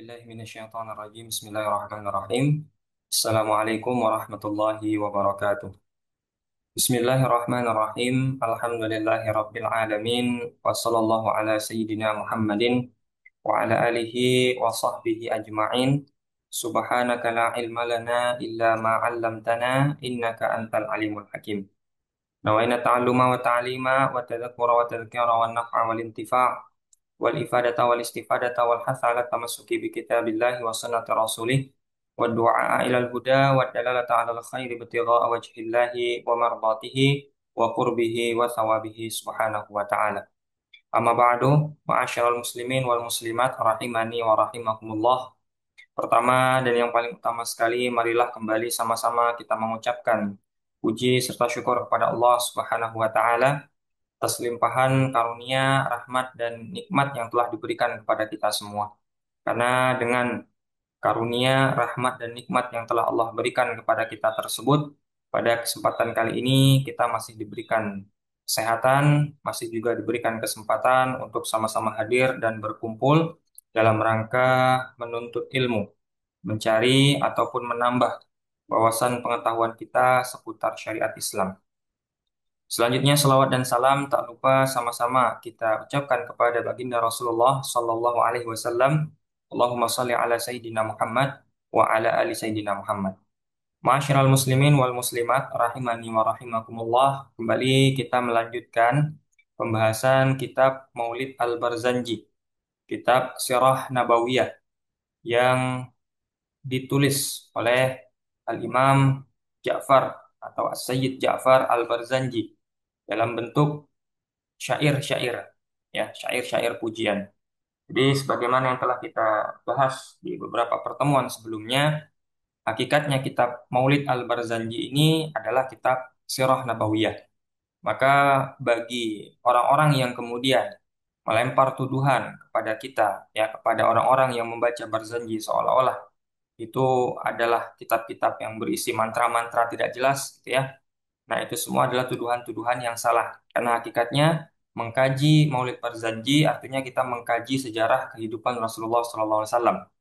billahi minasyaitonir rajim. Bismillahirrahmanirrahim. Assalamualaikum warahmatullahi wabarakatuh. Bismillahirrahmanirrahim. Alhamdulillahi rabbil alamin. Wa sallallahu ala sayyidina Muhammadin wa ala alihi wa sahbihi ajma'in. Subhanaka la ilma lana illa ma 'allamtana innaka antal alimul hakim. Nawaina ta'alluma wa ta'lima wa tadhakkura wa tadhkira wa naf'a wal intifa' wal ifadata wal istifadata wal hatha ala tamassuki bi kitabillahi wa sunnati rasulih wa du'a ila al huda wa dalalata ala al khairi ibtigha'a wajhillahi wa mardatihi wa qurbihi wa thawabihi subhanahu wa ta'ala. Amma ba'du, ma'asyiral muslimin wal muslimat rahimani wa rahimakumullah. Pertama dan yang paling utama sekali, marilah kembali sama-sama kita mengucapkan puji serta syukur kepada Allah Subhanahu wa taala atas limpahan karunia, rahmat, dan nikmat yang telah diberikan kepada kita semua. Karena dengan karunia, rahmat, dan nikmat yang telah Allah berikan kepada kita tersebut, pada kesempatan kali ini kita masih diberikan kesehatan, masih juga diberikan kesempatan untuk sama-sama hadir dan berkumpul dalam rangka menuntut ilmu, mencari ataupun menambah wawasan pengetahuan kita seputar syariat Islam. Selanjutnya selawat dan salam tak lupa sama-sama kita ucapkan kepada baginda Rasulullah Sallallahu Alaihi Wasallam. Allahumma salli ala Sayyidina Muhammad wa ala ali Sayyidina Muhammad. Ma'asyiral muslimin wal muslimat rahimani wa rahimakumullah. Kembali kita melanjutkan pembahasan kitab Maulid Al-Barzanji, kitab Sirah Nabawiyah yang ditulis oleh Al-Imam Ja'far atau As-Sayyid Ja'far Al-Barzanji dalam bentuk syair-syair, ya, syair-syair pujian. Jadi sebagaimana yang telah kita bahas di beberapa pertemuan sebelumnya, hakikatnya kitab Maulid Al-Barzanji ini adalah kitab Sirah Nabawiyah. Maka bagi orang-orang yang kemudian melempar tuduhan kepada kita, ya, kepada orang-orang yang membaca Barzanji seolah-olah itu adalah kitab-kitab yang berisi mantra-mantra tidak jelas, gitu ya. Nah, itu semua adalah tuduhan-tuduhan yang salah. Karena hakikatnya mengkaji Maulid Barzanji artinya kita mengkaji sejarah kehidupan Rasulullah SAW.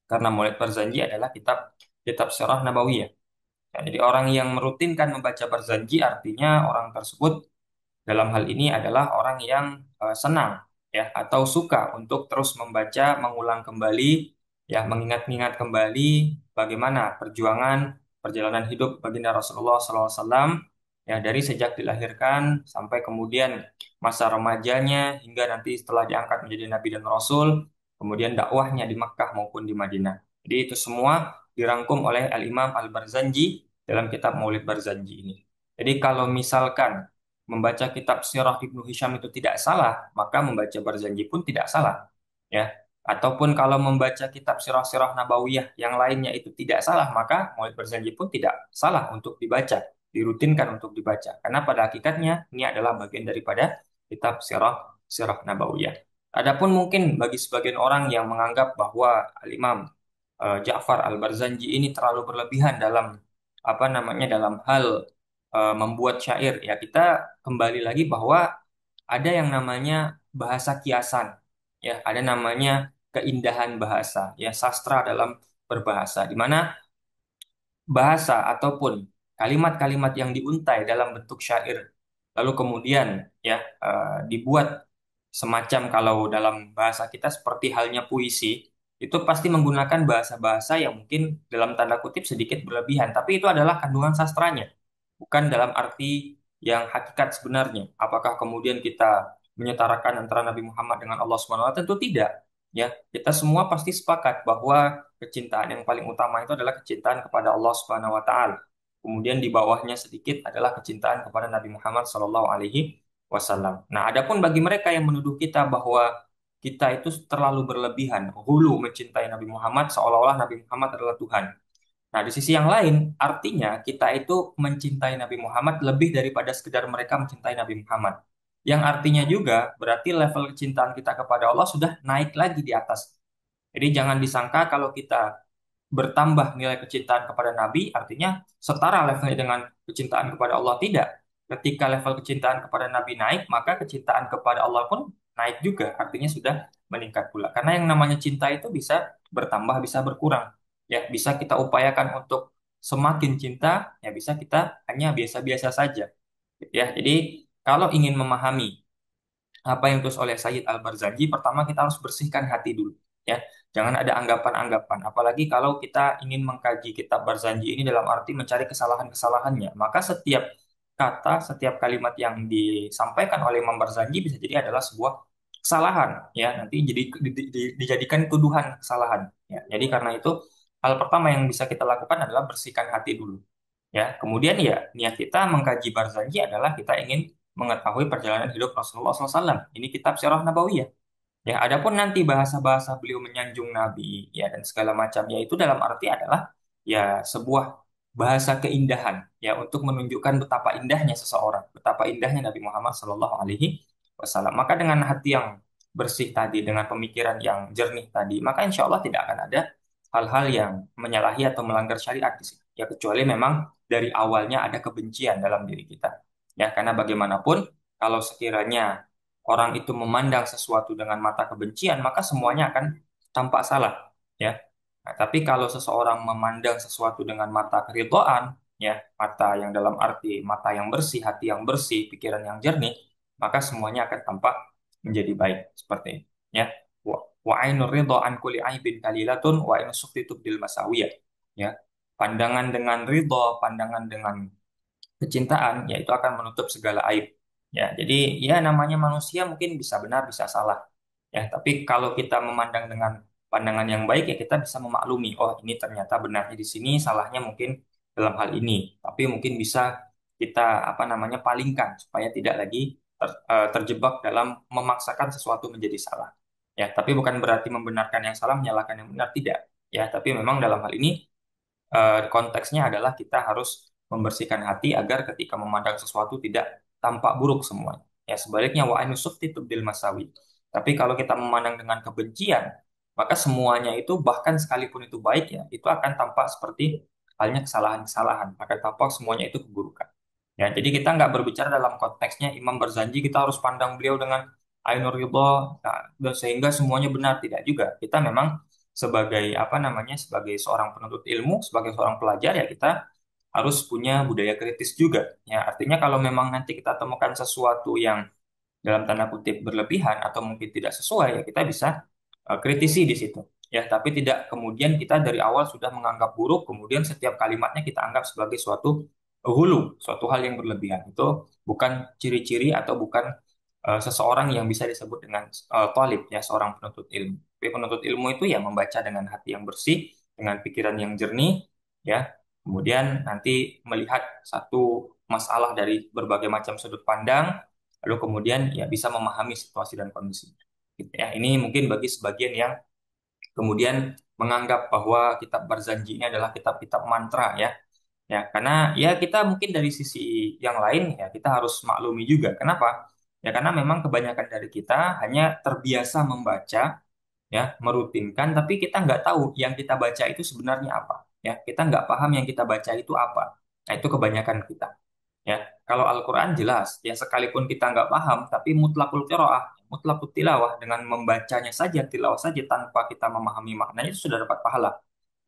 Karena Maulid Barzanji adalah kitab kitab Sirah Nabawiyah. Ya, jadi orang yang merutinkan membaca Barzanji artinya orang tersebut dalam hal ini adalah orang yang senang, ya, atau suka untuk terus membaca, mengulang kembali, ya, mengingat-ingat kembali bagaimana perjuangan perjalanan hidup baginda Rasulullah SAW, ya, dari sejak dilahirkan sampai kemudian masa remajanya hingga nanti setelah diangkat menjadi nabi dan rasul, kemudian dakwahnya di Makkah maupun di Madinah. Jadi itu semua dirangkum oleh Al-Imam Al-Barzanji dalam kitab Maulid Barzanji ini. Jadi kalau misalkan membaca kitab Sirah Ibnu Hisham itu tidak salah, maka membaca Barzanji pun tidak salah, ya. Ataupun kalau membaca kitab Sirah-Sirah Nabawiyah yang lainnya itu tidak salah, maka Maulid Barzanji pun tidak salah untuk dibaca, dirutinkan untuk dibaca. Karena pada hakikatnya ini adalah bagian daripada kitab Sirah Nabawiyah. Adapun mungkin bagi sebagian orang yang menganggap bahwa Al-Imam Ja'far Al-Barzanji ini terlalu berlebihan dalam dalam hal membuat syair, ya, kita kembali lagi bahwa ada yang namanya bahasa kiasan, ya, ada namanya keindahan bahasa, ya, sastra dalam berbahasa, di mana bahasa ataupun kalimat-kalimat yang diuntai dalam bentuk syair lalu kemudian, ya, dibuat semacam, kalau dalam bahasa kita seperti halnya puisi, itu pasti menggunakan bahasa-bahasa yang mungkin dalam tanda kutip sedikit berlebihan, tapi itu adalah kandungan sastranya, bukan dalam arti yang hakikat sebenarnya. Apakah kemudian kita menyetarakan antara Nabi Muhammad dengan Allah Subhanahu wa taala? Tentu tidak. Ya, kita semua pasti sepakat bahwa kecintaan yang paling utama itu adalah kecintaan kepada Allah Subhanahu wa taala. Kemudian di bawahnya sedikit adalah kecintaan kepada Nabi Muhammad Shallallahu alaihi wasallam. Nah, adapun bagi mereka yang menuduh kita bahwa kita itu terlalu berlebihan, hulu mencintai Nabi Muhammad seolah-olah Nabi Muhammad adalah Tuhan. Nah, di sisi yang lain, artinya kita itu mencintai Nabi Muhammad lebih daripada sekedar mereka mencintai Nabi Muhammad. Yang artinya juga berarti level kecintaan kita kepada Allah sudah naik lagi di atas. Jadi jangan disangka kalau kita bertambah nilai kecintaan kepada Nabi, artinya setara levelnya dengan kecintaan kepada Allah. Tidak. Ketika level kecintaan kepada Nabi naik, maka kecintaan kepada Allah pun naik juga, artinya sudah meningkat pula. Karena yang namanya cinta itu bisa bertambah, bisa berkurang. Ya, bisa kita upayakan untuk semakin cinta, ya bisa kita hanya biasa-biasa saja. Gitu ya. Jadi kalau ingin memahami apa yang ditulis oleh Sayyid Al-Barzanji, pertama kita harus bersihkan hati dulu. Ya, jangan ada anggapan-anggapan. Apalagi kalau kita ingin mengkaji kitab Barzanji ini dalam arti mencari kesalahan-kesalahannya, maka setiap kata, setiap kalimat yang disampaikan oleh Imam Barzanji bisa jadi adalah sebuah kesalahan. Ya, nanti jadi dijadikan tuduhan kesalahan. Ya, jadi karena itu hal pertama yang bisa kita lakukan adalah bersihkan hati dulu. Ya, kemudian ya niat kita mengkaji Barzanji adalah kita ingin mengetahui perjalanan hidup Rasulullah SAW. Ini kitab Sirah Nabawiyah. Ya, adapun nanti bahasa-bahasa beliau menyanjung Nabi ya dan segala macamnya itu dalam arti adalah ya sebuah bahasa keindahan ya untuk menunjukkan betapa indahnya seseorang, betapa indahnya Nabi Muhammad SAW. Maka dengan hati yang bersih tadi, dengan pemikiran yang jernih tadi, maka insya Allah tidak akan ada hal-hal yang menyalahi atau melanggar syariat di sini. Ya kecuali memang dari awalnya ada kebencian dalam diri kita. Ya karena bagaimanapun kalau sekiranya orang itu memandang sesuatu dengan mata kebencian, maka semuanya akan tampak salah, ya. Nah, tapi kalau seseorang memandang sesuatu dengan mata keridhaan, ya, mata yang dalam arti mata yang bersih, hati yang bersih, pikiran yang jernih, maka semuanya akan tampak menjadi baik seperti ini, ya. Wa ainur ridha an kulli aibin kalilatun wa in suqtitu bil masawiyah, ya. Pandangan dengan ridha, pandangan dengan kecintaan, ya itu akan menutup segala aib. Ya, jadi ya namanya manusia mungkin bisa benar, bisa salah. Ya, tapi kalau kita memandang dengan pandangan yang baik, ya kita bisa memaklumi, oh ini ternyata benarnya di sini, salahnya mungkin dalam hal ini. Tapi mungkin bisa kita apa namanya palingkan supaya tidak lagi terjebak dalam memaksakan sesuatu menjadi salah. Ya, tapi bukan berarti membenarkan yang salah, menyalahkan yang benar, tidak. Ya, tapi memang dalam hal ini konteksnya adalah kita harus membersihkan hati agar ketika memandang sesuatu tidak tampak buruk semuanya. Ya sebaliknya wa ainusufti tubdil masawi. Tapi kalau kita memandang dengan kebencian, maka semuanya itu bahkan sekalipun itu baik ya, itu akan tampak seperti halnya kesalahan-kesalahan, akan tampak semuanya itu keburukan. Ya, jadi kita nggak berbicara dalam konteksnya Imam berjanji kita harus pandang beliau dengan ainur ridho, nah, dan sehingga semuanya benar, tidak juga. Kita memang sebagai apa namanya sebagai seorang penuntut ilmu, sebagai seorang pelajar ya kita harus punya budaya kritis juga. Ya, artinya kalau memang nanti kita temukan sesuatu yang dalam tanda kutip berlebihan atau mungkin tidak sesuai ya kita bisa kritisi di situ. Ya, tapi tidak kemudian kita dari awal sudah menganggap buruk, kemudian setiap kalimatnya kita anggap sebagai suatu hulu, suatu hal yang berlebihan. Itu bukan ciri-ciri atau bukan seseorang yang bisa disebut dengan talib, ya seorang penuntut ilmu. Tapi penuntut ilmu itu ya membaca dengan hati yang bersih, dengan pikiran yang jernih, ya. Kemudian nanti melihat satu masalah dari berbagai macam sudut pandang, lalu kemudian ya bisa memahami situasi dan kondisi. Gitu ya. Ini mungkin bagi sebagian yang kemudian menganggap bahwa kitab Barzanji ini adalah kitab-kitab mantra ya. Ya, karena ya kita mungkin dari sisi yang lain ya kita harus maklumi juga. Kenapa? Ya karena memang kebanyakan dari kita hanya terbiasa membaca, ya, merutinkan, tapi kita nggak tahu yang kita baca itu sebenarnya apa. Ya, kita nggak paham yang kita baca itu apa. Nah, itu kebanyakan kita. Ya, kalau Al-Quran jelas, ya sekalipun kita nggak paham, tapi mutlakul qiraah, mutlakul tilawah, dengan membacanya saja, tilawah saja tanpa kita memahami maknanya itu sudah dapat pahala.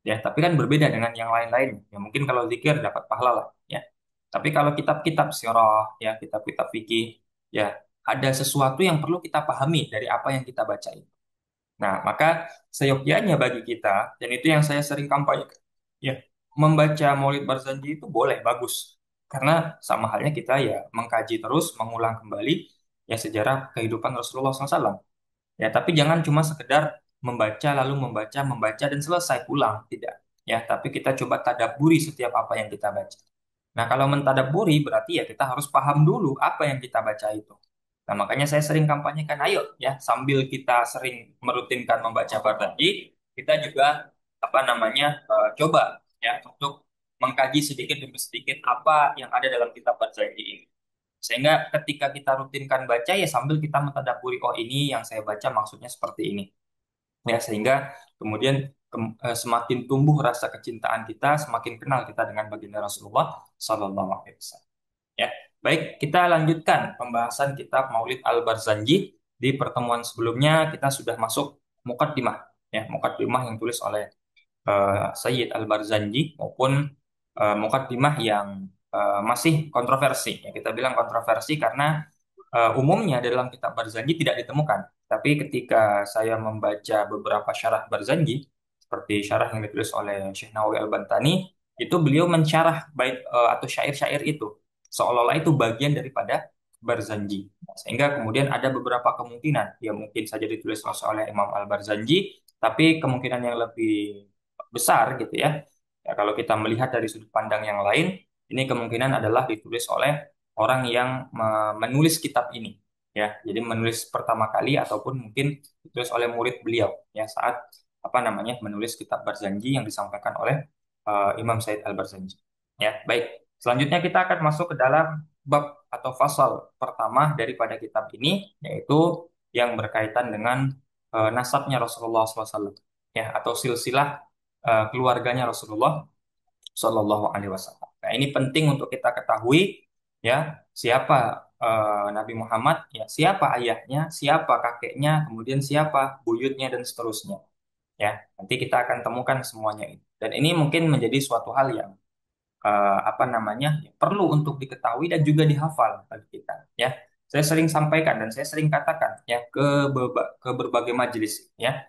Ya, tapi kan berbeda dengan yang lain-lain. Ya, mungkin kalau zikir dapat pahala lah. Ya, tapi kalau kitab-kitab sirah, ya kitab-kitab fikih, ya ada sesuatu yang perlu kita pahami dari apa yang kita baca itu. Nah, maka seyogyanya bagi kita, dan itu yang saya sering kampanyekan, ya, membaca Maulid Barzanji itu boleh, bagus. Karena sama halnya kita ya mengkaji terus, mengulang kembali ya sejarah kehidupan Rasulullah SAW. Ya, tapi jangan cuma sekedar membaca lalu membaca, membaca dan selesai pulang, tidak. Ya, tapi kita coba tadabburi setiap apa yang kita baca. Nah, kalau mentadabburi berarti ya kita harus paham dulu apa yang kita baca itu. Nah, makanya saya sering kampanyekan, ayo ya, sambil kita sering merutinkan membaca Bardagi, kita juga apa namanya coba ya untuk mengkaji sedikit demi sedikit apa yang ada dalam kitab Bardagi ini. Sehingga ketika kita rutinkan baca ya sambil kita mentadabburi, oh ini yang saya baca maksudnya seperti ini. Ya, sehingga kemudian semakin tumbuh rasa kecintaan kita, semakin kenal kita dengan baginda Rasulullah Sallallahu Alaihi Wasallam. Ya, baik kita lanjutkan pembahasan kitab Maulid Al-Barzanji. di pertemuan sebelumnya kita sudah masuk mukaddimah, ya, mukaddimah yang tulis oleh Sayyid Al-Barzanji maupun mukaddimah yang masih kontroversi. Ya, kita bilang kontroversi karena umumnya dalam kitab Barzanji tidak ditemukan. Tapi ketika saya membaca beberapa syarah Barzanji, seperti syarah yang ditulis oleh Syekh Nawawi Al-Bantani, itu beliau mensyarah bait atau syair-syair itu seolah-olah itu bagian daripada Barzanji. Sehingga kemudian ada beberapa kemungkinan, ya mungkin saja ditulis oleh Imam Al-Barzanji, tapi kemungkinan yang lebih besar gitu ya. Ya kalau kita melihat dari sudut pandang yang lain, ini kemungkinan adalah ditulis oleh orang yang menulis kitab ini, ya. Jadi menulis pertama kali ataupun mungkin ditulis oleh murid beliau ya saat apa namanya menulis kitab Barzanji yang disampaikan oleh Imam Said Al-Barzanji. Ya, baik. Selanjutnya kita akan masuk ke dalam bab atau fasal pertama daripada kitab ini, yaitu yang berkaitan dengan nasabnya Rasulullah SAW, ya, atau silsilah keluarganya Rasulullah Shallallahu Alaihi Wasallam. Nah, ini penting untuk kita ketahui, ya, siapa Nabi Muhammad, ya, siapa ayahnya, siapa kakeknya, kemudian siapa buyutnya dan seterusnya. Ya, nanti kita akan temukan semuanya itu. Dan ini mungkin menjadi suatu hal yang apa namanya perlu untuk diketahui dan juga dihafal bagi kita. Ya, saya sering sampaikan dan saya sering katakan ya ke berbagai majelis. Ya,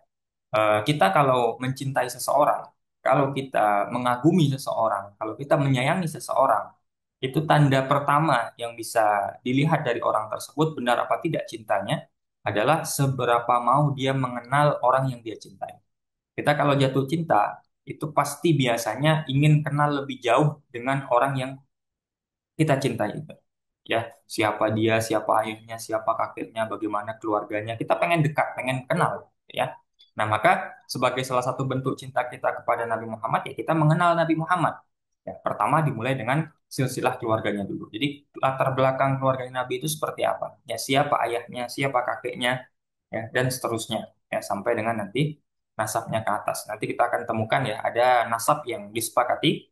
kita kalau mencintai seseorang, kalau kita mengagumi seseorang, kalau kita menyayangi seseorang, itu tanda pertama yang bisa dilihat dari orang tersebut benar apa tidak cintanya adalah seberapa mau dia mengenal orang yang dia cintai. Kita kalau jatuh cinta, itu pasti biasanya ingin kenal lebih jauh dengan orang yang kita cintai itu. Ya, siapa dia, siapa ayahnya, siapa kakeknya, bagaimana keluarganya, kita pengen dekat, pengen kenal, ya. Nah, maka sebagai salah satu bentuk cinta kita kepada Nabi Muhammad, ya kita mengenal Nabi Muhammad. Ya, pertama dimulai dengan silsilah keluarganya dulu. Jadi latar belakang keluarga Nabi itu seperti apa? Ya, siapa ayahnya, siapa kakeknya, ya, dan seterusnya. Ya, sampai dengan nanti nasabnya ke atas. Nanti kita akan temukan ya, ada nasab yang disepakati,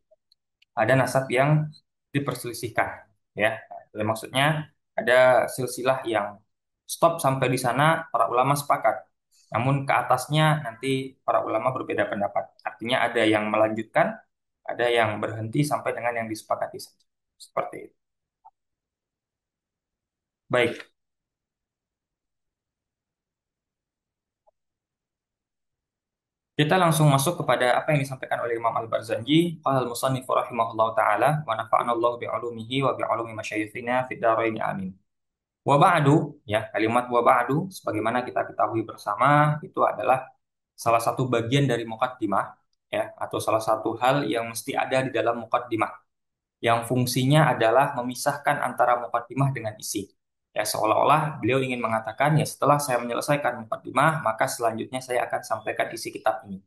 ada nasab yang diperselisihkan, ya. Jadi maksudnya ada silsilah yang stop sampai di sana para ulama sepakat, namun ke atasnya nanti para ulama berbeda pendapat. Artinya ada yang melanjutkan, ada yang berhenti sampai dengan yang disepakati saja, seperti itu. Baik, kita langsung masuk kepada apa yang disampaikan oleh Imam Al-Barzanji. Qala al-musannif rahimahullah taala wa nafa'ana Allah bi 'ulumihi wa bi 'ulumi masyayikhina fid dharain amin. Wa ba'du, ya, kalimat wa ba'du sebagaimana kita ketahui bersama itu adalah salah satu bagian dari muqaddimah, ya, atau salah satu hal yang mesti ada di dalam muqaddimah yang fungsinya adalah memisahkan antara muqaddimah dengan isi. Ya, seolah-olah beliau ingin mengatakan ya setelah saya menyelesaikan muqaddimah maka selanjutnya saya akan sampaikan isi kitab ini.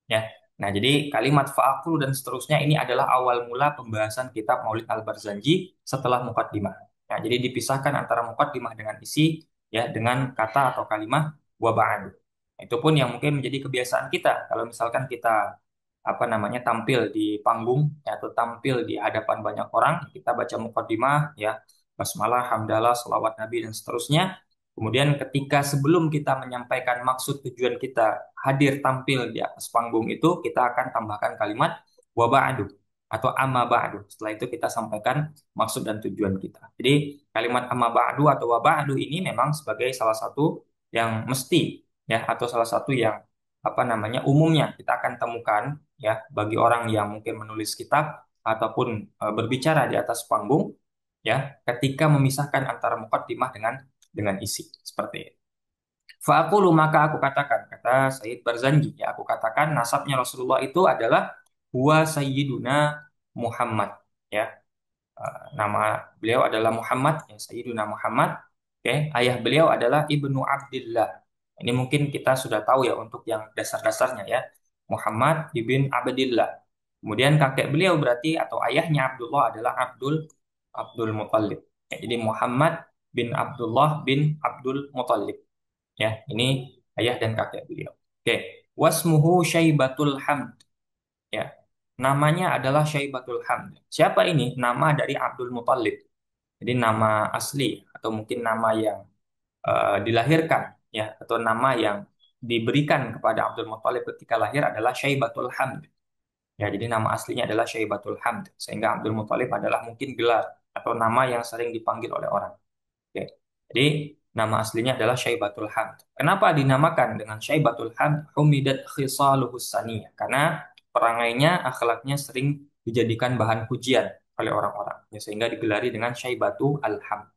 Ya. Nah, jadi kalimat fa'akul dan seterusnya ini adalah awal mula pembahasan kitab Maulid Al-Barzanji setelah mukaddimah. Nah, jadi dipisahkan antara mukaddimah dengan isi, ya, dengan kata atau kalimat wa ba'du. Itu pun yang mungkin menjadi kebiasaan kita. Kalau misalkan kita apa namanya tampil di panggung, ya, atau tampil di hadapan banyak orang, kita baca mukaddimah, ya, basmalah, hamdalah, selawat Nabi dan seterusnya. Kemudian ketika sebelum kita menyampaikan maksud tujuan kita hadir tampil di atas panggung itu, kita akan tambahkan kalimat wa ba'du atau amma ba'du. Setelah itu kita sampaikan maksud dan tujuan kita. Jadi kalimat amma ba'du atau wa ba'du ini memang sebagai salah satu yang mesti, ya, atau salah satu yang apa namanya umumnya kita akan temukan, ya, bagi orang yang mungkin menulis kitab ataupun berbicara di atas panggung, ya, ketika memisahkan antara mukaddimah dengan isi seperti itu. Fa'aqulu maka aku katakan, kata Sayyid Barzanji, ya, aku katakan nasabnya Rasulullah itu adalah huwa sayyiduna Muhammad, ya. Nama beliau adalah Muhammad, ya, Sayyiduna Muhammad. Oke, ayah beliau adalah Ibnu Abdillah. Ini mungkin kita sudah tahu ya untuk yang dasar-dasarnya, ya. Muhammad ibn Abdillah. Kemudian kakek beliau berarti atau ayahnya Abdullah adalah Abdul Muthalib. Ya, jadi Muhammad bin Abdullah bin Abdul Muthalib. Ya, ini ayah dan kakek beliau. Oke, wasmuhu Syaibatul Hamd. Ya, namanya adalah Syaibatul Hamd. Siapa ini? Nama dari Abdul Muthalib. Jadi nama asli atau mungkin nama yang dilahirkan, ya, atau nama yang diberikan kepada Abdul Muthalib ketika lahir adalah Syaibatul Hamd. Ya, jadi nama aslinya adalah Syaibatul Hamd, sehingga Abdul Muthalib adalah mungkin gelar atau nama yang sering dipanggil oleh orang. Oke. Jadi nama aslinya adalah Syaibatul Hamd. Kenapa dinamakan dengan Syaibatul Hamd? Humidat khisaluhu saniyah. Karena perangainya, akhlaknya sering dijadikan bahan pujian oleh orang-orang. Ya, sehingga digelari dengan Syaibatul Hamd.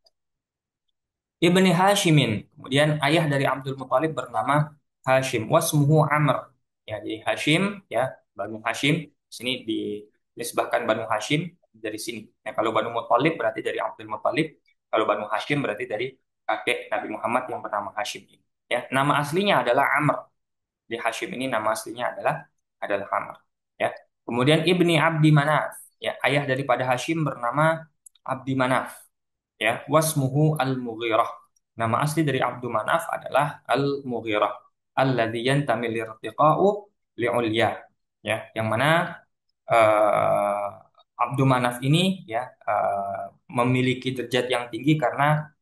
Ibni Hashimin. Kemudian ayah dari Abdul Muthalib bernama Hashim. Wasmuhu Amr. Ya, jadi Hashim, ya, Banu Hashim. Sini dinisbahkan Banu Hashim dari sini. Ya, kalau Banu Muthalib berarti dari Abdul Muthalib. Kalau Banu Hashim berarti dari kakek Nabi Muhammad yang bernama Hashim. Ya, nama aslinya adalah Amr. Di Hashim ini nama aslinya adalah Amr. Ya. Kemudian Ibni Abdi Manaf. Ya, ayah daripada Hashim bernama Abdi Manaf. Ya, wasmuhu Al-Mughirah. Nama asli dari Abdul Manaf adalah Al-Mughirah. Alladzi yantami lirtiqa'u li'ulya. Ya, yang mana eh, Abdul Manaf ini, ya, memiliki derajat yang tinggi karena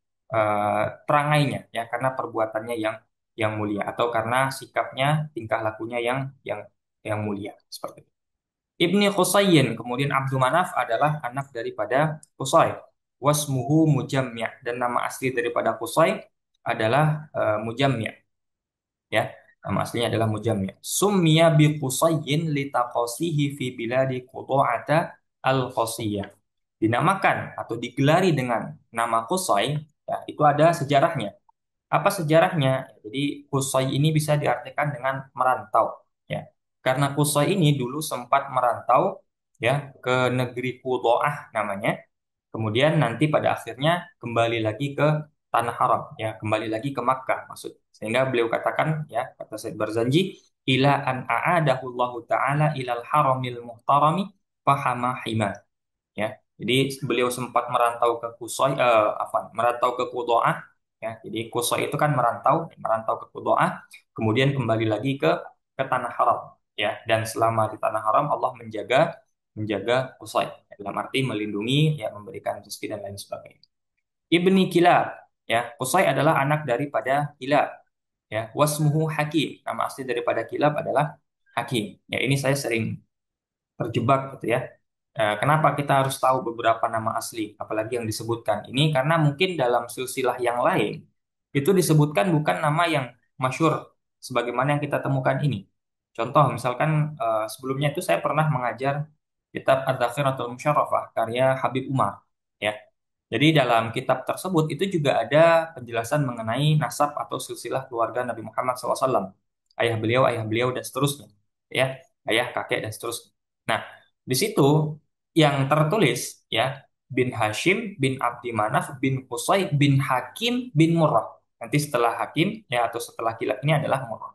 perangainya, ya, karena perbuatannya yang mulia atau karena sikapnya, tingkah lakunya yang mulia seperti itu. Ibni Qusayyin, kemudian Abdul Manaf adalah anak daripada Qusay. Wasmuhu Mujammi', dan nama asli daripada Qusay adalah Mujammi', ya. Nama aslinya adalah Mujammi'. Summiya bi Qusayyin litaqasihi fi biladi Qutu'ata al-Qasiyah. Dinamakan atau digelari dengan nama Qusay, ya, itu ada sejarahnya. Apa sejarahnya? Jadi Qusay ini bisa diartikan dengan merantau, ya. Karena Qusay ini dulu sempat merantau, ya, ke negeri Qudoah namanya. Kemudian nanti pada akhirnya kembali lagi ke tanah haram, ya, kembali lagi ke Makkah maksud. Sehingga beliau katakan, ya, kata Said Barzanji, ila an a'adahullahu taala ilal haramil muhtarami fahama hima. Ya, jadi beliau sempat merantau ke Kusoi, merantau ke Qudoah, ya. Jadi Kusoi itu kan merantau ke Qudoah, kemudian kembali lagi ke tanah haram, ya. Dan selama di tanah haram Allah menjaga menjaga Kusoi, dalam arti melindungi, ya, memberikan rezeki dan lain sebagainya. Ibni Kilab, ya, Kusoi adalah anak daripada Kilab, ya. Wasmuhu Hakim, nama asli daripada Kilab adalah Hakim. Ya, ini saya sering terjebak gitu ya. Kenapa kita harus tahu beberapa nama asli, apalagi yang disebutkan ini? Karena mungkin dalam silsilah yang lain itu disebutkan bukan nama yang masyhur sebagaimana yang kita temukan ini. Contoh, misalkan sebelumnya itu saya pernah mengajar kitab Ad-Dakhiratul Musyarrafah karya Habib Umar. Ya, jadi dalam kitab tersebut itu juga ada penjelasan mengenai nasab atau silsilah keluarga Nabi Muhammad SAW. Ayah beliau, dan seterusnya. Ya, ayah, kakek, dan seterusnya. Nah, di situ yang tertulis, ya, bin Hashim, bin Abdi Manaf, bin Qusay, bin Hakim, bin Murrah. Nanti setelah Hakim, ya, atau setelah Kilab ini adalah Murrah.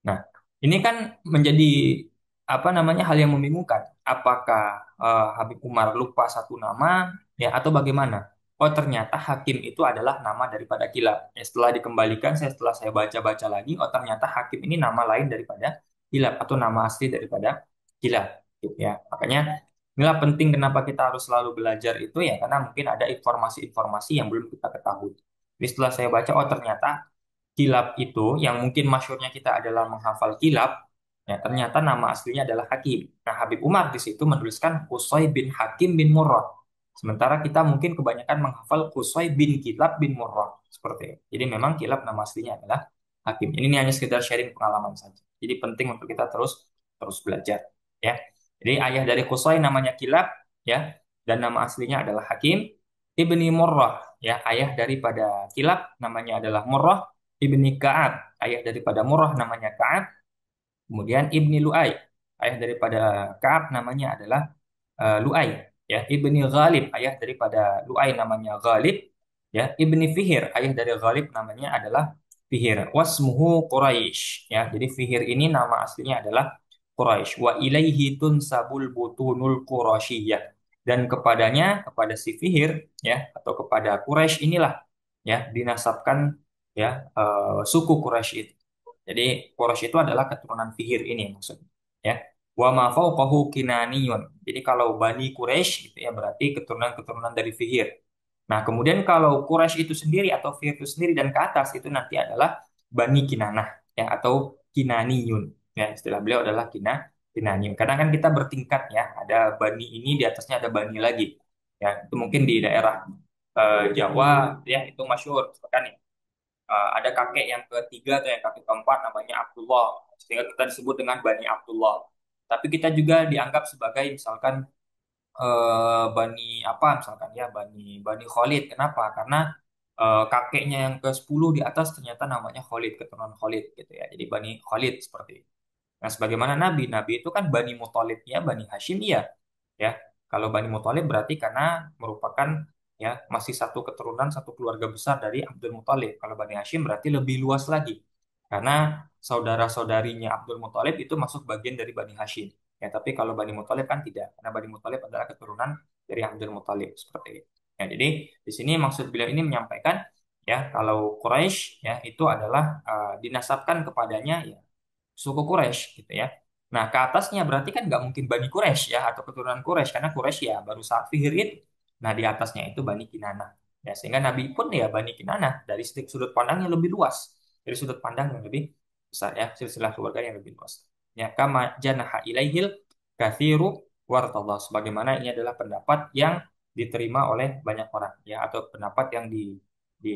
Nah, ini kan menjadi apa namanya, hal yang membingungkan. Apakah Habib Umar lupa satu nama, ya, atau bagaimana? Oh, ternyata Hakim itu adalah nama daripada Kilab. Ya, setelah saya baca-baca lagi, oh, ternyata Hakim ini nama lain daripada Kilab atau nama asli daripada Kilab. Gitu ya. Makanya inilah penting kenapa kita harus selalu belajar itu, ya, karena mungkin ada informasi-informasi yang belum kita ketahui. Jadi setelah saya baca, oh, ternyata Kilab itu yang mungkin masyhurnya kita adalah menghafal Kilab, ya, ternyata nama aslinya adalah Hakim. Nah, Habib Umar di situ menuliskan Qusay bin Hakim bin Murrah. Sementara kita mungkin kebanyakan menghafal Qusay bin Kilab bin Murrah seperti itu. Jadi memang Kilab nama aslinya adalah Hakim. Ini hanya sekedar sharing pengalaman saja. Jadi penting untuk kita terus terus belajar, ya. Jadi ayah dari Qusay namanya Kilab, ya, dan nama aslinya adalah Hakim. Ibni Murrah, ya, ayah daripada Kilab namanya adalah Murrah. Ibni Ka'ab, ayah daripada Murrah namanya Ka'ab. Kemudian Ibni Lu'ay, ayah daripada Ka'ab namanya adalah Lu'ay. Ya, Ibni Ghalib, ayah daripada Lu'ay namanya Ghalib. Ya, Ibni Fihir, ayah dari Ghalib namanya adalah Fihir. Wasmuhu Quraisy. Ya, jadi Fihir ini nama aslinya adalah Quraisy. Wa ilaihi tunsabul butunul Qurasyiyyah. Dan kepada si Fihir, ya, atau kepada Quraisy inilah, ya, dinasabkan, ya, suku Quraisy itu. Jadi Quraisy itu adalah keturunan Fihir ini maksudnya. Ya. Wa ma fawqahu Kinaniyun. Jadi kalau Bani Quraisy itu, ya, berarti keturunan-keturunan dari Fihir. Nah, kemudian kalau Quraisy itu sendiri atau Fihir itu sendiri dan ke atas itu nanti adalah Bani Kinanah ya atau Kinaniyun. Ya, istilah beliau adalah Kinaniyun. Karena kan kita bertingkat ya, ada Bani ini di atasnya ada Bani lagi. Ya, itu mungkin di daerah Jawa ya itu masyhur kan ya. Ada kakek yang ketiga atau yang kakek keempat namanya Abdullah. Sehingga kita disebut dengan Bani Abdullah. Tapi kita juga dianggap sebagai misalkan Bani apa misalkan ya Bani Bani Khalid. Kenapa? Karena kakeknya yang ke-10 di atas ternyata namanya Khalid, keturunan Khalid gitu ya. Jadi Bani Khalid seperti itu. Nah, sebagaimana Nabi, Nabi itu kan Bani Muthalib ya, Bani Hashim iya. Ya, kalau Bani Muthalib berarti karena merupakan ya masih satu keturunan, satu keluarga besar dari Abdul Muthalib. Kalau Bani Hashim berarti lebih luas lagi. Karena saudara-saudarinya Abdul Muthalib itu masuk bagian dari Bani Hashim. Ya, tapi kalau Bani Muthalib kan tidak, karena Bani Muthalib adalah keturunan dari Abdul Muthalib seperti itu. Ya, jadi di sini maksud beliau ini menyampaikan ya kalau Quraisy ya itu adalah dinasabkan kepadanya ya suku Quraisy gitu ya. Nah, ke atasnya berarti kan nggak mungkin Bani Quraisy ya atau keturunan Quraisy karena Quraisy ya baru saat Fihir itu. Nah, di atasnya itu Bani Kinanah. Ya, sehingga Nabi pun ya Bani Kinanah dari sudut pandang yang lebih luas, dari sudut pandang yang lebih besar ya, silsilah keluarga yang lebih luas. Ya, kama janaha ilaihil kathiru wartallah. Sebagaimana ini adalah pendapat yang diterima oleh banyak orang ya atau pendapat yang di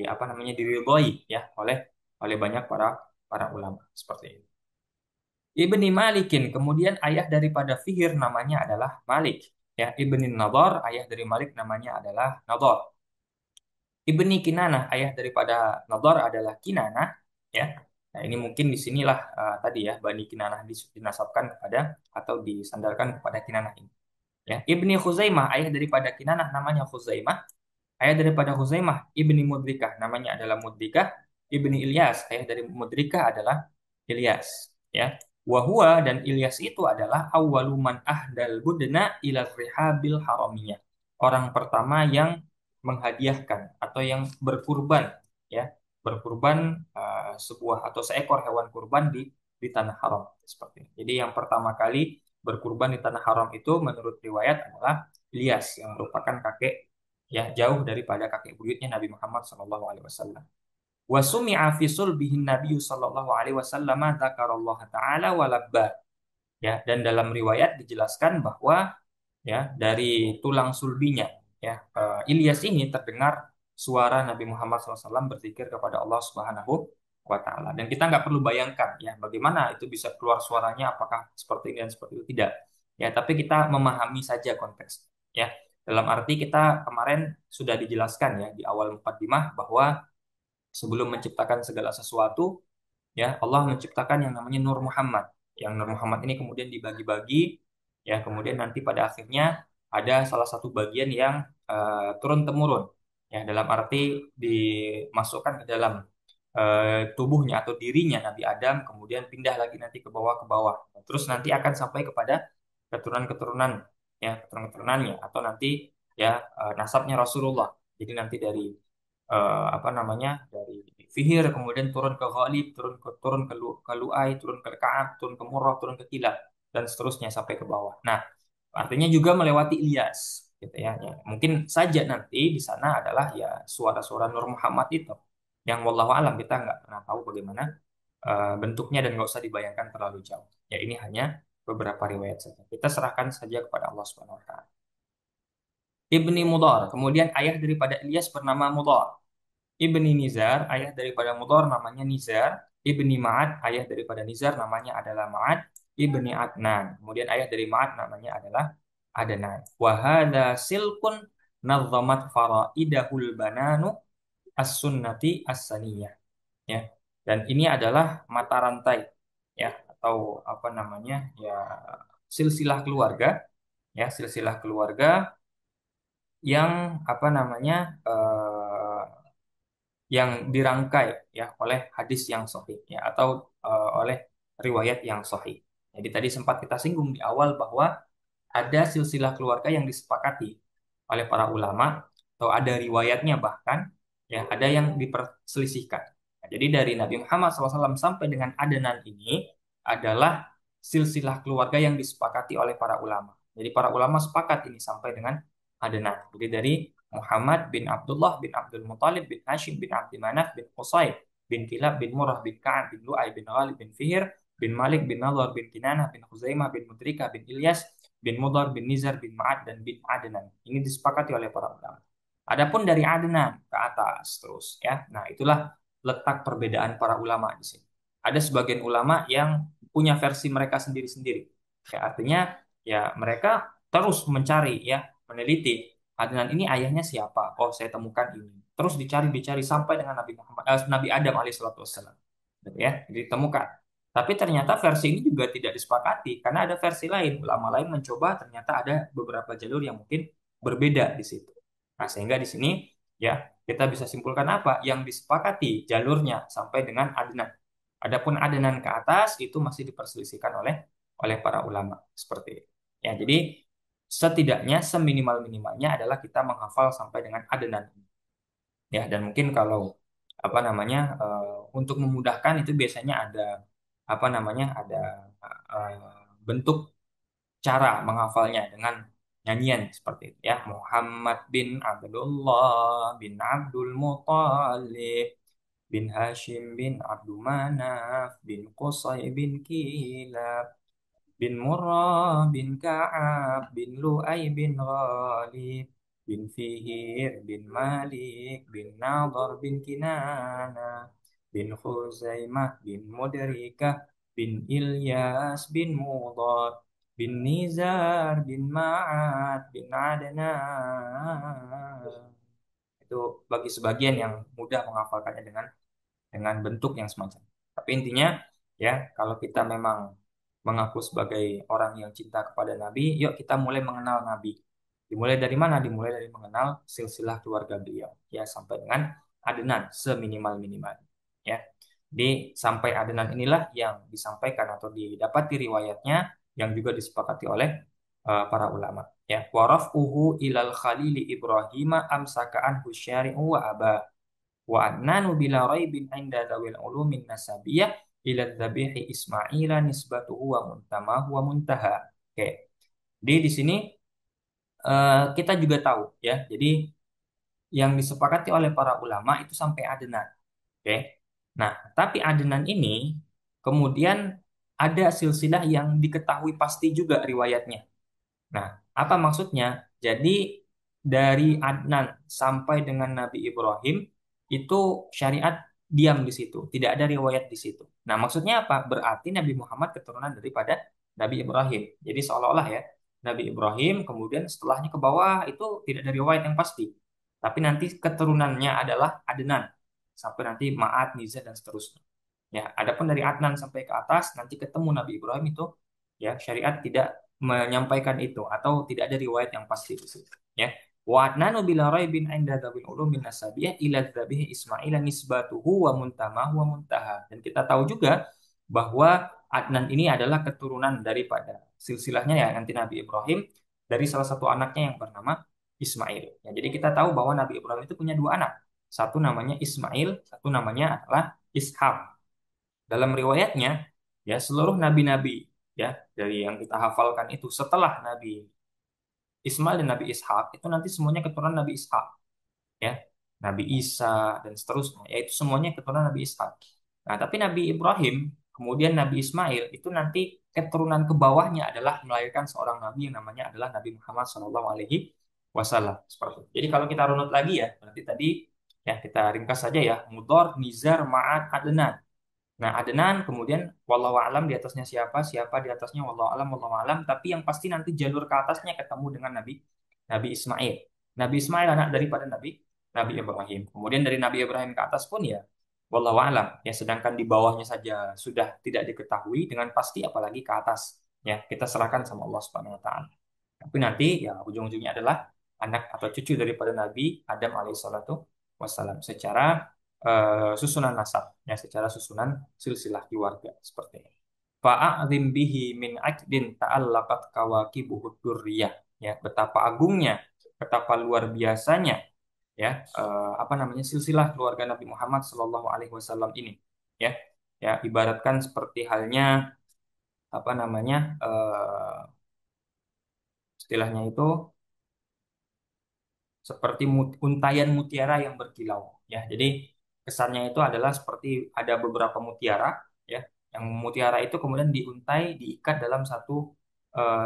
apa namanya diridhoi ya oleh banyak para para ulama seperti itu. Ibni Malikin, kemudian ayah daripada Fihir namanya adalah Malik. Ya, Ibni Nador, ayah dari Malik namanya adalah Nador. Ibni Kinanah, ayah daripada Nador adalah Kinanah. Ya, nah ini mungkin di sinilah tadi ya Bani Kinanah dinasabkan kepada atau disandarkan kepada Kinanah ini. Ya, Ibni Khuzaimah, ayah daripada Kinanah namanya Khuzaimah. Ayah daripada Khuzaimah, Ibni Mudrikah namanya adalah Mudrikah. Ibni Ilyas, ayah dari Mudrikah adalah Ilyas. Ya. Wahua dan Ilyas itu adalah awaluman ahdal budna ila rihabil haramiyah. Orang pertama yang menghadiahkan atau yang berkurban ya, berkurban sebuah atau seekor hewan kurban di tanah haram seperti ini. Jadi yang pertama kali berkurban di tanah haram itu menurut riwayat adalah Ilyas yang merupakan kakek ya jauh daripada kakek buyutnya Nabi Muhammad SAW. Wa sumi'a fi sulbihin Nabi sallallahu alaihi wasallam dzakarallah taala walabba. Ya, dan dalam riwayat dijelaskan bahwa ya dari tulang sulbinya ya Ilyas ini terdengar suara Nabi Muhammad SAW berzikir kepada Allah Subhanahu wa taala. Dan kita nggak perlu bayangkan ya bagaimana itu bisa keluar suaranya apakah seperti ini dan seperti itu tidak. Ya, tapi kita memahami saja konteks ya. Dalam arti kita kemarin sudah dijelaskan ya di awal mukaddimah bahwa sebelum menciptakan segala sesuatu, ya Allah menciptakan yang namanya Nur Muhammad. Yang Nur Muhammad ini kemudian dibagi-bagi, ya kemudian nanti pada akhirnya ada salah satu bagian yang turun temurun, ya dalam arti dimasukkan ke dalam tubuhnya atau dirinya Nabi Adam, kemudian pindah lagi nanti ke bawah, terus nanti akan sampai kepada keturunan-keturunan, ya keturunan-keturunannya atau nanti ya nasabnya Rasulullah. Jadi nanti dari apa namanya dari Fihir kemudian turun ke Ghalib ke Lu'ai turun ke Ka'ab turun ke Murrah turun ke Kilab dan seterusnya sampai ke bawah. Nah, artinya juga melewati Ilyas gitu ya. Ya, mungkin saja nanti di sana adalah ya suara-suara Nur Muhammad itu yang wallahu alam kita nggak pernah tahu bagaimana bentuknya dan nggak usah dibayangkan terlalu jauh. Ya ini hanya beberapa riwayat saja. Kita serahkan saja kepada Allah Subhanahu wa taala. Ibni Mudhar, kemudian ayah daripada Ilyas bernama Mudhar. Ibni Nizar, ayah daripada Mudhar namanya Nizar. Ibni Ma'ad, ayah daripada Nizar namanya adalah Ma'ad. Ibni Adnan, kemudian ayah dari Ma'ad namanya adalah Adnan. Wahada silkun nazamat faraidahul bananu as-sunnati as-saniyah. Ya. Dan ini adalah mata rantai ya atau apa namanya ya silsilah keluarga ya silsilah keluarga yang apa namanya yang dirangkai ya oleh hadis yang sahih ya atau oleh riwayat yang sahih. Jadi tadi sempat kita singgung di awal bahwa ada silsilah keluarga yang disepakati oleh para ulama atau ada riwayatnya bahkan ya ada yang diperselisihkan. Nah, jadi dari Nabi Muhammad SAW sampai dengan Adnan ini adalah silsilah keluarga yang disepakati oleh para ulama. Jadi para ulama sepakat ini sampai dengan Adnan. Jadi dari Muhammad bin Abdullah bin Abdul Muthalib bin Hashim bin Abdi Manaf bin Qusay bin Kilab bin Murrah bin Ka'ab bin Lu'ay bin Ghalib bin Fihr bin Malik bin Nadhr bin Kinanah bin Khuzaimah bin Mudrikah bin Ilyas bin Mudhar bin Nizar bin Ma'ad dan bin Adnan. Ini disepakati oleh para ulama. Adapun dari Adnan ke atas terus ya. Nah, itulah letak perbedaan para ulama di sini. Ada sebagian ulama yang punya versi mereka sendiri-sendiri. Ya, artinya ya mereka terus mencari ya, meneliti Adnan ini ayahnya siapa? Oh, saya temukan ini. Terus dicari sampai dengan Nabi Adam alaihissalatu wassalam. Gitu ya, jadi ditemukan. Tapi ternyata versi ini juga tidak disepakati karena ada versi lain. Ulama lain mencoba ternyata ada beberapa jalur yang mungkin berbeda di situ. Nah, sehingga di sini ya kita bisa simpulkan apa? Yang disepakati jalurnya sampai dengan Adnan. Adapun Adnan ke atas itu masih diperselisihkan oleh para ulama seperti itu. Ya, jadi setidaknya seminimal-minimalnya adalah kita menghafal sampai dengan Adnan. Ya, dan mungkin kalau apa namanya untuk memudahkan itu biasanya ada apa namanya ada bentuk cara menghafalnya dengan nyanyian seperti itu ya. Muhammad bin Abdullah bin Abdul Muthalib bin Hashim bin Abdul Manaf bin Qusay bin Kilab bin Murrah bin Ka'ab bin Lu'ay bin Ghalib bin Fihir bin Malik bin Nadhr bin Kinana bin Khuzaimah bin Mudrikah bin Ilyas bin Mudhar bin Nizar bin Ma'ad bin Adnan. Itu bagi sebagian yang mudah menghafalkannya dengan bentuk yang semacam. Tapi intinya ya, kalau kita memang mengaku sebagai orang yang cinta kepada Nabi, yuk kita mulai mengenal Nabi. Dimulai dari mana? Dimulai dari mengenal silsilah keluarga beliau, ya sampai dengan Adnan seminimal-minimal. Ya, di sampai Adnan inilah yang disampaikan atau didapati riwayatnya yang juga disepakati oleh para ulama. Ya, warafuhu ilal khalili Ibrahim amsaka anhu syari'u wa aba wa annanu bila raibin inda dawil ulumin nasabiyah ila dzabihi Ismaila nisbatuhu wa muntamahu wa muntaha. Oke. Di sini kita juga tahu ya. Jadi yang disepakati oleh para ulama itu sampai Adnan. Oke. Nah, tapi Adnan ini kemudian ada silsilah yang diketahui pasti juga riwayatnya. Nah, apa maksudnya? Jadi dari Adnan sampai dengan Nabi Ibrahim itu syariat diam di situ, tidak ada riwayat di situ. Nah, maksudnya apa? Berarti Nabi Muhammad keturunan daripada Nabi Ibrahim. Jadi seolah-olah ya, Nabi Ibrahim kemudian setelahnya ke bawah itu tidak ada riwayat yang pasti. Tapi nanti keturunannya adalah Adnan sampai nanti Ma'at, Nizar dan seterusnya. Ya, adapun dari Adnan sampai ke atas nanti ketemu Nabi Ibrahim itu ya syariat tidak menyampaikan itu atau tidak ada riwayat yang pasti di situ. Ya. Wa adnanu bila raibin inda dzawil ulumin nasabiyah ila dzabihi Ismail nisbatuhu wa muntamahu wa muntaha. Dan kita tahu juga bahwa Adnan ini adalah keturunan daripada silsilahnya ya nanti Nabi Ibrahim dari salah satu anaknya yang bernama Ismail. Ya, jadi kita tahu bahwa Nabi Ibrahim itu punya dua anak. Satu namanya Ismail, satu namanya adalah Ishak. Dalam riwayatnya, ya seluruh nabi-nabi ya dari yang kita hafalkan itu setelah Nabi Ismail dan Nabi Ishak itu nanti semuanya keturunan Nabi Ishak ya. Nabi Isa dan seterusnya yaitu semuanya keturunan Nabi Ishak. Nah, tapi Nabi Ibrahim kemudian Nabi Ismail itu nanti keturunan ke bawahnya adalah melahirkan seorang nabi yang namanya adalah Nabi Muhammad SAW seperti itu. Jadi kalau kita runut lagi ya berarti tadi ya kita ringkas saja ya Mudhar, Nizar, Ma'ad, Adnan. Nah, Adnan kemudian wallahu alam di atasnya siapa, siapa di atasnya wallahu alam, tapi yang pasti nanti jalur ke atasnya ketemu dengan Nabi Ismail. Nabi Ismail anak daripada Nabi Ibrahim. Kemudian dari Nabi Ibrahim ke atas pun ya wallahu alam. Ya, sedangkan di bawahnya saja sudah tidak diketahui dengan pasti apalagi ke atas. Ya, kita serahkan sama Allah Subhanahu wa taala. Tapi nanti ya ujung-ujungnya adalah anak atau cucu daripada Nabi Adam alaihissalatu wassalam secara susunan nasab, ya secara susunan silsilah keluarga seperti ini. Fa'adzim bihi min aqdin ta'allaqat kawakibuhud durriyah. Ya, betapa agungnya, betapa luar biasanya ya apa namanya silsilah keluarga Nabi Muhammad Shallallahu alaihi wasallam ini ya. Ya, ibaratkan seperti halnya apa namanya istilahnya itu seperti untayan mutiara yang berkilau ya. Jadi kesannya itu adalah seperti ada beberapa mutiara ya, yang mutiara itu kemudian diuntai diikat dalam satu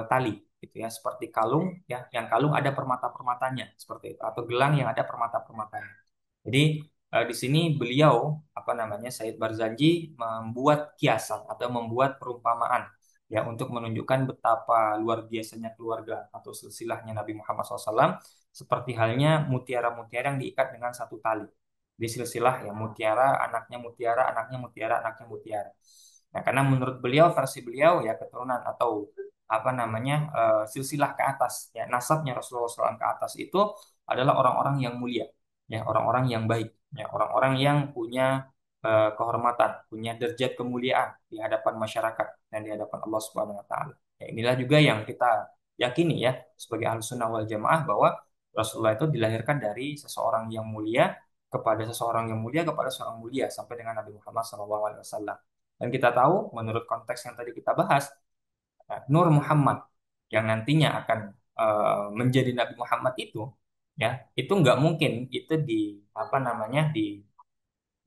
tali gitu ya, seperti kalung ya, yang kalung ada permata-permatanya seperti itu, atau gelang yang ada permata-permatanya. Jadi di sini beliau apa namanya Said Barzanji membuat kiasan atau membuat perumpamaan ya untuk menunjukkan betapa luar biasanya keluarga atau silsilahnya Nabi Muhammad SAW, seperti halnya mutiara-mutiara yang diikat dengan satu tali. Di silsilah ya, mutiara, anaknya mutiara, anaknya mutiara, anaknya mutiara. Nah, karena menurut beliau, versi beliau ya, keturunan atau apa namanya silsilah ke atas ya, nasabnya Rasulullah SAW ke atas itu adalah orang-orang yang mulia ya, orang-orang yang baik ya, orang-orang yang punya kehormatan, punya derajat kemuliaan di hadapan masyarakat dan di hadapan Allah Subhanahu wa taala. Ya, inilah juga yang kita yakini ya sebagai Ahlussunnah wal Jamaah, bahwa Rasulullah itu dilahirkan dari seseorang yang mulia kepada seseorang yang mulia kepada seorang mulia sampai dengan Nabi Muhammad SAW. Dan kita tahu menurut konteks yang tadi kita bahas, Nur Muhammad yang nantinya akan menjadi Nabi Muhammad itu nggak mungkin itu di apa namanya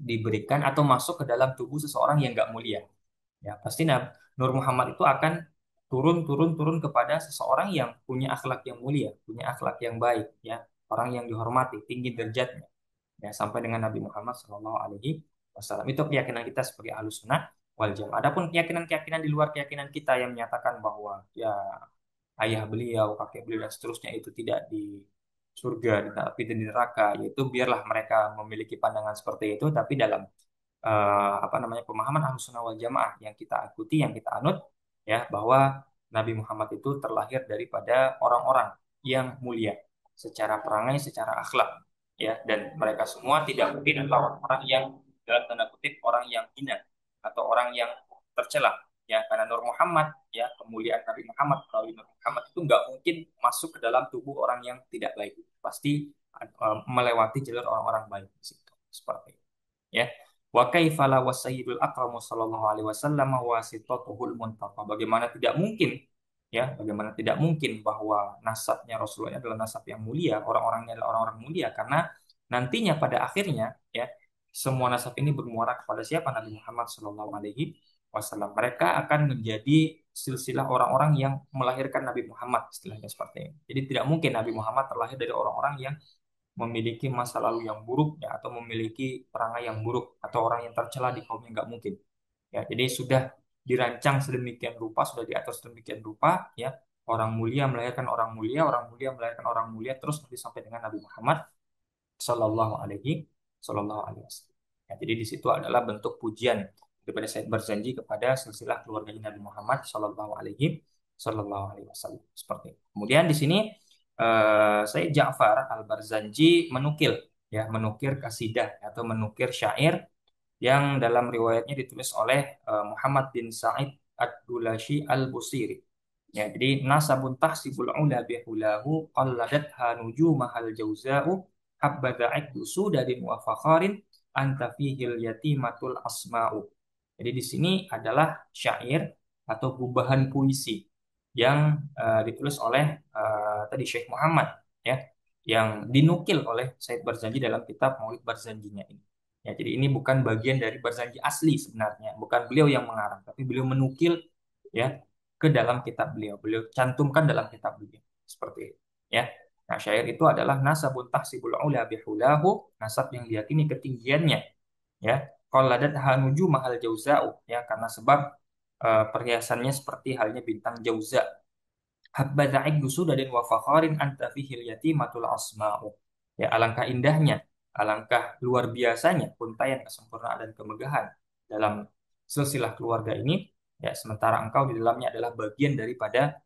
diberikan atau masuk ke dalam tubuh seseorang yang nggak mulia. Ya, pasti Nur Muhammad itu akan turun turun turun kepada seseorang yang punya akhlak yang mulia, punya akhlak yang baik, ya, orang yang dihormati, tinggi derajatnya, ya, sampai dengan Nabi Muhammad Shallallahu Alaihi Wasallam. Itu keyakinan kita sebagai Ahlus Sunnah wal Jamaah. Adapun keyakinan-keyakinan di luar keyakinan kita yang menyatakan bahwa ya ayah beliau, kakek beliau dan seterusnya itu tidak di surga, tapi di neraka, yaitu biarlah mereka memiliki pandangan seperti itu, tapi dalam apa namanya pemahaman Ahlussunnah wal Jamaah yang kita ikuti, yang kita anut ya, bahwa Nabi Muhammad itu terlahir daripada orang-orang yang mulia secara perangai, secara akhlak ya, dan mereka semua tidak mungkin adalah orang-orang yang dalam tanda kutip orang yang hina atau orang yang tercela ya, karena Nur Muhammad ya, kemuliaan Nabi Muhammad melalui Nur Muhammad itu nggak mungkin masuk ke dalam tubuh orang yang tidak baik, pasti melewati jalur orang-orang baik di situ seperti itu ya. Wa kaifa la wasayyidul akramu sallallahu alaihi wasallam wasitatuhul muntaqa. Bagaimana tidak mungkin bahwa nasabnya Rasulullah ini adalah nasab yang mulia, orang-orangnya adalah orang-orang mulia, karena nantinya pada akhirnya ya semua nasab ini bermuara kepada siapa? Nabi Muhammad sallallahu alaihi wasallam. Mereka akan menjadi silsilah orang-orang yang melahirkan Nabi Muhammad, istilahnya seperti ini. Jadi tidak mungkin Nabi Muhammad terlahir dari orang-orang yang memiliki masa lalu yang buruk ya, atau memiliki perangai yang buruk, atau orang yang tercela di kaumnya, nggak mungkin ya. Jadi sudah dirancang sedemikian rupa, sudah diatur sedemikian rupa ya, orang mulia melahirkan orang mulia, orang mulia melahirkan orang mulia, terus nanti sampai dengan Nabi Muhammad Sallallahu Alaihi Sallallahu Alaihi Wasallam. Ya, jadi di situ adalah bentuk pujian daripada Said Barzanji kepada silsilah keluarga Nabi Muhammad Sallallahu Alaihi Wasallam seperti itu. Kemudian di sini Said Ja'far Al Barzanji menukir kasidah atau menukir syair yang dalam riwayatnya ditulis oleh Muhammad bin Sa'id Ad-Dulashi Al-Busiri. Ya, jadi nasabun tahsibul ula bihulahu qalladat hanuju mahal jauza'u habbada iddu sudadin wa fakharin anta fihil yatimatul asma'u. Jadi di sini adalah syair atau gubahan puisi yang ditulis oleh tadi Syekh Muhammad ya, yang dinukil oleh Said Barzanji dalam kitab Maulid Barzanjinya ini. Ya, jadi ini bukan bagian dari Barzanji asli sebenarnya, bukan beliau yang mengarang, tapi beliau menukil ya ke dalam kitab beliau. Beliau cantumkan dalam kitab beliau seperti itu. Ya. Nah, syair itu adalah nasabun tahsibul ula bihulahu, nasab yang diyakini ketinggiannya. Ya. Qalladat hanuju mahal jauza'u, ya, karena sebab perhiasannya seperti halnya bintang jauza. Habba dusudadin wa fakharin anta fihil yatimatul asma'u. Ya, alangkah indahnya, alangkah luar biasanya untayan kesempurnaan dan kemegahan dalam silsilah keluarga ini, ya, sementara engkau di dalamnya adalah bagian daripada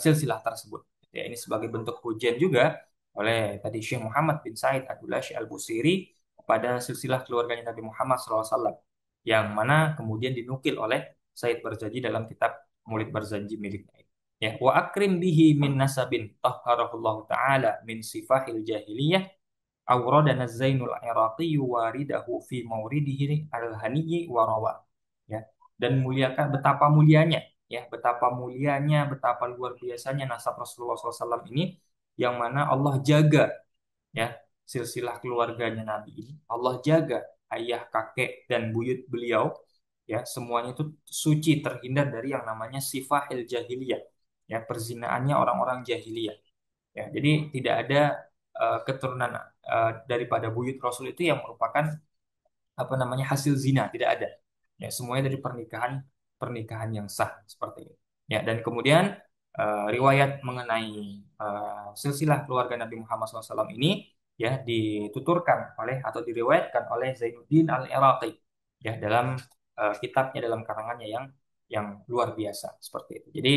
silsilah tersebut. Ya, ini sebagai bentuk pujian juga oleh tadi Syekh Muhammad bin Said Abdullah Syekh Al-Busiri kepada silsilah keluarganya Nabi Muhammad SAW, yang mana kemudian dinukil oleh Said Barzanji dalam kitab Maulid Barzanji miliknya. Ya, wa akrim bihi min nasabin tahharahullahu ta'ala min sifahil jahiliyah awradana Zainul Iraqi waridahu fi mauridihi al-haniyyi wa rawa. Ya, dan muliakan betapa mulianya, ya, betapa mulianya, betapa luar biasanya nasab Rasulullah SAW ini yang mana Allah jaga ya silsilah keluarganya Nabi ini. Allah jaga ayah, kakek dan buyut beliau ya semuanya itu suci terhindar dari yang namanya sifahil jahiliyah ya perzinaannya orang-orang jahiliyah ya. Jadi tidak ada keturunan daripada buyut Rasul itu yang merupakan apa namanya hasil zina, tidak ada ya semuanya dari pernikahan pernikahan yang sah seperti itu ya. Dan kemudian riwayat mengenai silsilah keluarga Nabi Muhammad SAW ini ya dituturkan oleh atau diriwayatkan oleh Zainuddin Al-Iraqi ya dalam kitabnya, dalam karangannya yang luar biasa seperti itu. Jadi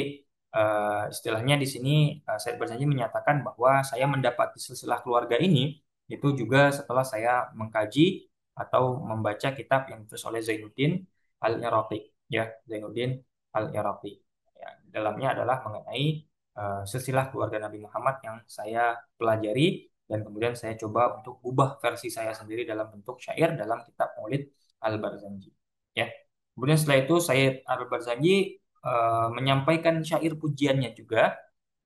istilahnya di sini Said Barzanji menyatakan bahwa saya mendapat silsilah keluarga ini itu juga setelah saya mengkaji atau membaca kitab yang ditulis oleh Zainuddin Al-Iraqi ya, Zainuddin Al-Iraqi ya, dalamnya adalah mengenai silsilah keluarga Nabi Muhammad yang saya pelajari dan kemudian saya coba untuk ubah versi saya sendiri dalam bentuk syair dalam kitab Maulid Al-Barzanji ya. Kemudian setelah itu Sayyid Al-Barzanji menyampaikan syair pujiannya juga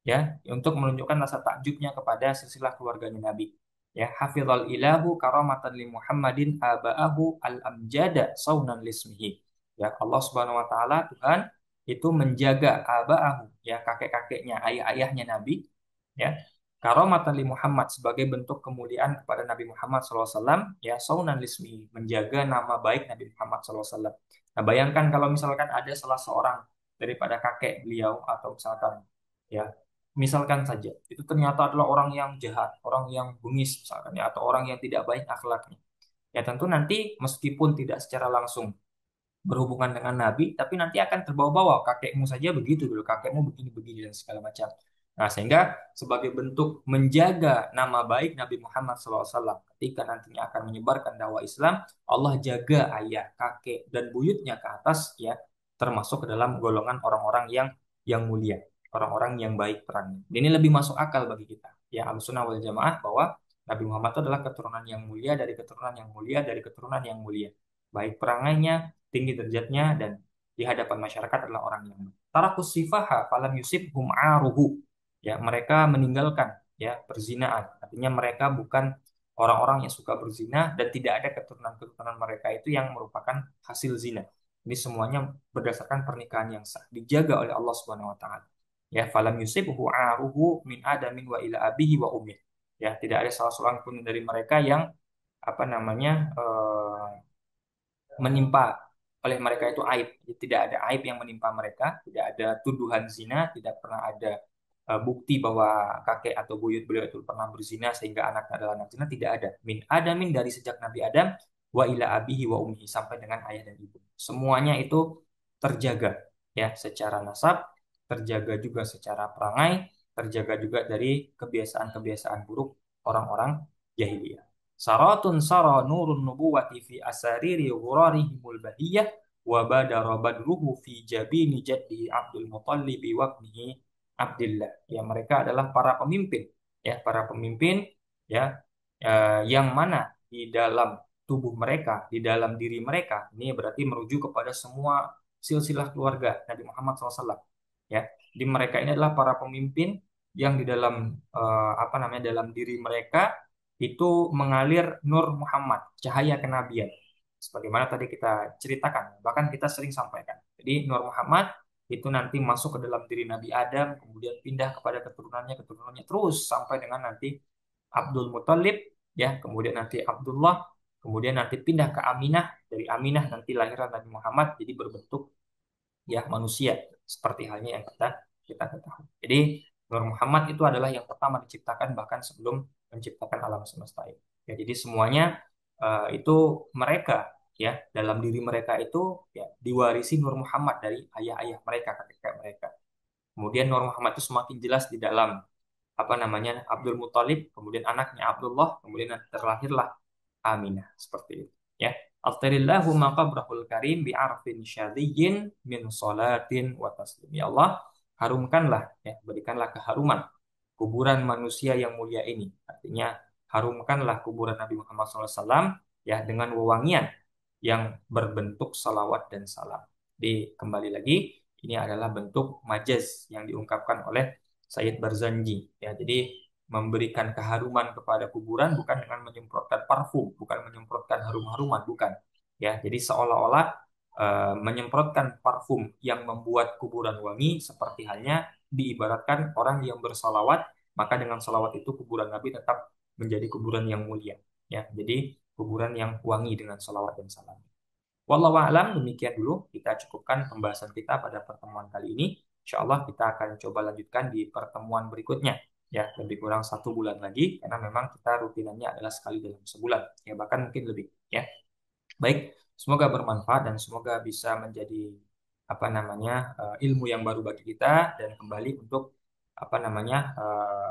ya untuk menunjukkan rasa takjubnya kepada silsilah keluarganya Nabi ya. Hafizal ilahu karamatan li Muhammadin aba'ahu al amjada saunan lismihi ya. Allah Subhanahu wa taala, Tuhan itu menjaga aba'ahu ya kakek-kakeknya, ayah-ayahnya Nabi ya, karamatan li Muhammad sebagai bentuk kemuliaan kepada Nabi Muhammad SAW ya, saunan lismihi menjaga nama baik Nabi Muhammad SAW. Nah bayangkan kalau misalkan ada salah seorang daripada kakek beliau atau misalkan ya, misalkan saja itu ternyata adalah orang yang jahat, orang yang bengis misalkan ya, atau orang yang tidak baik akhlaknya. Ya tentu nanti meskipun tidak secara langsung berhubungan dengan Nabi, tapi nanti akan terbawa-bawa. Kakekmu saja begitu dulu, kakekmu begini-begini dan segala macam. Nah, sehingga sebagai bentuk menjaga nama baik Nabi Muhammad SAW ketika nantinya akan menyebarkan dakwah Islam, Allah jaga ayah, kakek, dan buyutnya ke atas ya, termasuk ke dalam golongan orang-orang yang mulia, orang-orang yang baik perannya. Ini lebih masuk akal bagi kita, ya Ahlussunnah wal Jamaah, bahwa Nabi Muhammad itu adalah keturunan yang mulia dari keturunan yang mulia dari keturunan yang mulia. Baik perangainya, tinggi derajatnya, dan di hadapan masyarakat adalah orang yang baik. Tarakus sifaha falam yusibhum aruhu. Ya, mereka meninggalkan ya perzinaan. Artinya mereka bukan orang-orang yang suka berzina dan tidak ada keturunan-keturunan mereka itu yang merupakan hasil zina. Ini semuanya berdasarkan pernikahan yang sah, dijaga oleh Allah Subhanahu wa taala. Ya, falam yusibhu aruhu min adamin wa ila abihi wa ummih. Ya, tidak ada salah seorang pun dari mereka yang apa namanya menimpa oleh mereka itu aib. Jadi, tidak ada aib yang menimpa mereka, tidak ada tuduhan zina, tidak pernah ada bukti bahwa kakek atau buyut beliau itu pernah berzina sehingga anaknya adalah anak zina, tidak ada. Min adamin dari sejak Nabi Adam wa ila abihi wa ummihi sampai dengan ayah dan ibu. Semuanya itu terjaga ya secara nasab, terjaga juga secara perangai, terjaga juga dari kebiasaan-kebiasaan buruk orang-orang jahiliyah. Saratun sara nurun nubuwati fi asariri ghurarihimul bahiyah wa badara badruhu fi jabini jaddihi Abdul Muttalib wa ibnihi Abdullah. Ya mereka adalah para pemimpin ya, para pemimpin ya yang mana di dalam tubuh mereka, di dalam diri mereka, ini berarti merujuk kepada semua silsilah keluarga Nabi Muhammad SAW ya. Di mereka ini adalah para pemimpin yang di dalam apa namanya, dalam diri mereka itu mengalir Nur Muhammad, cahaya kenabian. Sebagaimana tadi kita ceritakan, bahkan kita sering sampaikan. Jadi Nur Muhammad itu nanti masuk ke dalam diri Nabi Adam, kemudian pindah kepada keturunannya terus sampai dengan nanti Abdul Muthalib, ya, kemudian nanti Abdullah, kemudian nanti pindah ke Aminah, dari Aminah nanti lahiran Nabi Muhammad jadi berbentuk ya manusia seperti halnya yang kita ketahui. Jadi Nur Muhammad itu adalah yang pertama diciptakan bahkan sebelum menciptakan alam semesta ini. Ya, jadi semuanya itu mereka ya dalam diri mereka itu ya diwarisi Nur Muhammad dari ayah-ayah mereka, kakek-kakek mereka. Kemudian Nur Muhammad itu semakin jelas di dalam apa namanya Abdul Muthalib, kemudian anaknya Abdullah, kemudian terlahirlah Aminah seperti itu. Ya. Aftarillahu maqabrahul karim bi'arfin syadiyyin min salatin wa taslim. Ya Allah, harumkanlah, ya, berikanlah keharuman kuburan manusia yang mulia ini. Artinya, harumkanlah kuburan Nabi Muhammad SAW ya dengan wewangian yang berbentuk salawat dan salam. Di kembali lagi, ini adalah bentuk majaz yang diungkapkan oleh Sayyid Barzanji. Ya, jadi memberikan keharuman kepada kuburan bukan dengan menyemprotkan parfum, bukan menyemprotkan harum-haruman, bukan. Ya, jadi seolah-olah menyemprotkan parfum yang membuat kuburan wangi seperti halnya diibaratkan orang yang bersalawat, maka dengan salawat itu kuburan Nabi tetap menjadi kuburan yang mulia. Ya, jadi kuburan yang wangi dengan salawat dan salam. Wallahu a'lam, demikian dulu kita cukupkan pembahasan kita pada pertemuan kali ini. Insya Allah kita akan coba lanjutkan di pertemuan berikutnya. Ya, lebih kurang 1 bulan lagi, karena memang kita rutinannya adalah sekali dalam sebulan. Ya, bahkan mungkin lebih. Ya, baik. Semoga bermanfaat dan semoga bisa menjadi apa namanya ilmu yang baru bagi kita dan kembali untuk apa namanya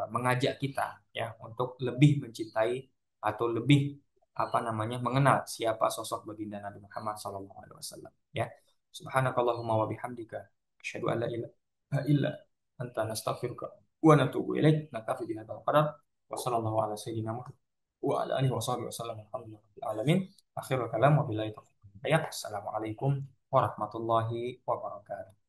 mengajak kita ya untuk lebih mencintai atau lebih apa namanya mengenal siapa sosok baginda Nabi Muhammad SAW ya. Subhanakallahumma wa bihamdika asyhadu an la ilaha illa anta nastaghfiruka wa natubu ilaik. Naktafi bihadzal qadar wa sallallahu ala sayyidina Muhammad wa ala alihi wa sahbihi wasallam. Alhamdulillahil alamin. Akhirul kalam wabillahi taufiq. Ya, assalamualaikum warahmatullahi wabarakatuh.